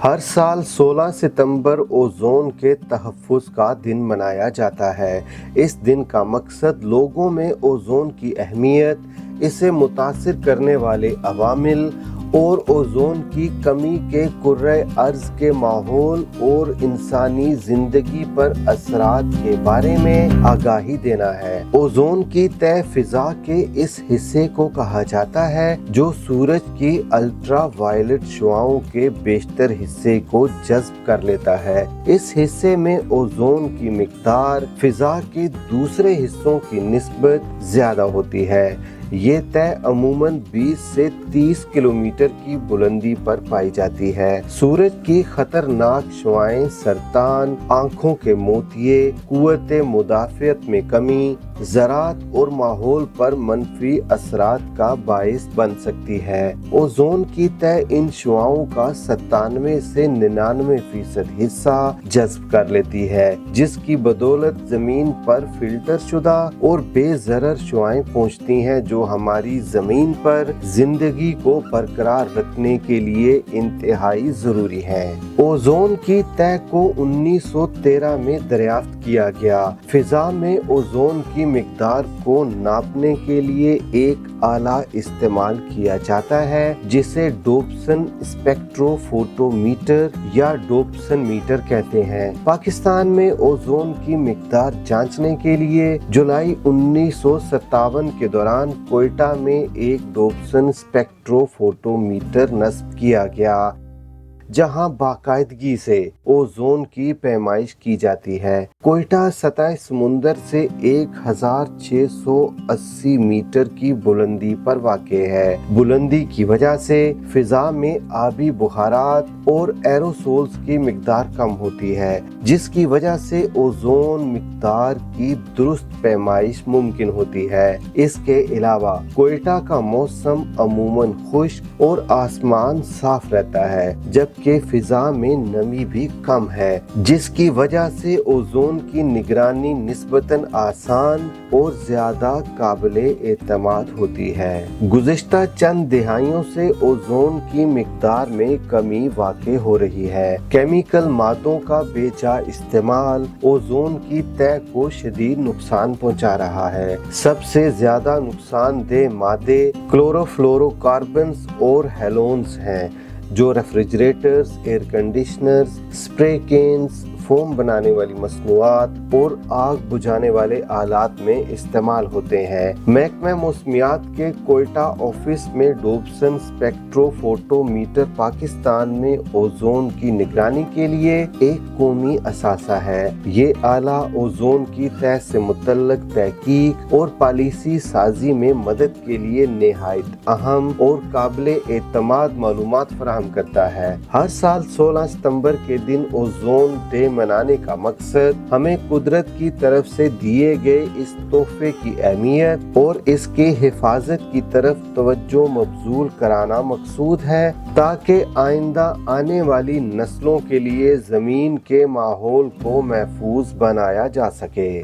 ہر سال 16 ستمبر اوزون کے تحفظ کا دن منایا جاتا ہے۔ اس دن کا مقصد لوگوں میں اوزون کی اہمیت، اسے متاثر کرنے والے عوامل اور اوزون کی کمی کے کرۂ ارض کے ماحول اور انسانی زندگی پر اثرات کے بارے میں آگاہی دینا ہے۔ اوزون کی تہ فضا کے اس حصے کو کہا جاتا ہے جو سورج کی الٹرا وائلٹ شعاؤں کے بیشتر حصے کو جذب کر لیتا ہے۔ اس حصے میں اوزون کی مقدار فضا کے دوسرے حصوں کی نسبت زیادہ ہوتی ہے۔ یہ تہ عموماً 20 سے 30 کلومیٹر کی بلندی پر پائی جاتی ہے۔ سورج کی خطرناک شعاعیں سرطان، آنکھوں کے موتیے، قوت مدافعت میں کمی، زراعت اور ماحول پر منفی اثرات کا باعث بن سکتی ہے۔ اوزون کی تہ ان شعاؤں کا 97 سے 99% حصہ جذب کر لیتی ہے، جس کی بدولت زمین پر فلٹر شدہ اور بے ضرر شعاعیں پہنچتی ہیں جو ہماری زمین پر زندگی کو برقرار رکھنے کے لیے انتہائی ضروری ہے۔ اوزون کی تہ کو 1913 میں دریافت کیا گیا۔ فضا میں اوزون کی مقدار کو ناپنے کے لیے ایک آلہ استعمال کیا جاتا ہے جسے ڈوپسن اسپیکٹرو فوٹو میٹر یا ڈوپسن میٹر کہتے ہیں۔ پاکستان میں اوزون کی مقدار جانچنے کے لیے جولائی 1957 کے دوران کوئٹہ میں ایک ڈوپسن اسپیکٹرو فوٹو میٹر نصب کیا گیا جہاں باقاعدگی سے اوزون کی پیمائش کی جاتی ہے۔ کوئٹہ سطح سمندر سے 1680 میٹر کی بلندی پر واقع ہے۔ بلندی کی وجہ سے فضا میں آبی بخارات اور ایروسولز کی مقدار کم ہوتی ہے، جس کی وجہ سے اوزون مقدار کی درست پیمائش ممکن ہوتی ہے۔ اس کے علاوہ کوئٹہ کا موسم عموماً خشک اور آسمان صاف رہتا ہے، جبکہ فضا میں نمی بھی کم ہے، جس کی وجہ سے اوزون کی نگرانی نسبتاً آسان اور زیادہ قابل اعتماد ہوتی ہے۔ گزشتہ چند دہائیوں سے اوزون کی مقدار میں کمی واقع ہو رہی ہے۔ کیمیکل مادوں کا بے جا استعمال اوزون کی تہ کو شدید نقصان پہنچا رہا ہے۔ سب سے زیادہ نقصان دہ مادے کلورو فلورو کاربنز اور ہیلونز ہیں جو refrigerators, air conditioners, spray cans, foam بنانے والی مصنوعات اور آگ بجھانے والے آلات میں استعمال ہوتے ہیں۔ محکمہ موسمیات کے کوئٹہ آفس میں ڈوپسن اسپیکٹرو فوٹو میٹر پاکستان میں اوزون کی نگرانی کے لیے ایک قومی اثاثہ ہے۔ یہ آلہ اوزون کی تہ سے متعلق تحقیق اور پالیسی سازی میں مدد کے لیے نہایت اہم اور قابل اعتماد معلومات فراہم کرتا ہے۔ ہر سال 16 ستمبر کے دن اوزون ڈے منانے کا مقصد ہمیں قدرت کی طرف سے دیے گئے اس تحفے کی اہمیت اور اس کی حفاظت کی طرف توجہ مبذول کرانا مقصود ہے تاکہ آئندہ آنے والی نسلوں کے لیے زمین کے ماحول کو محفوظ بنایا جا سکے۔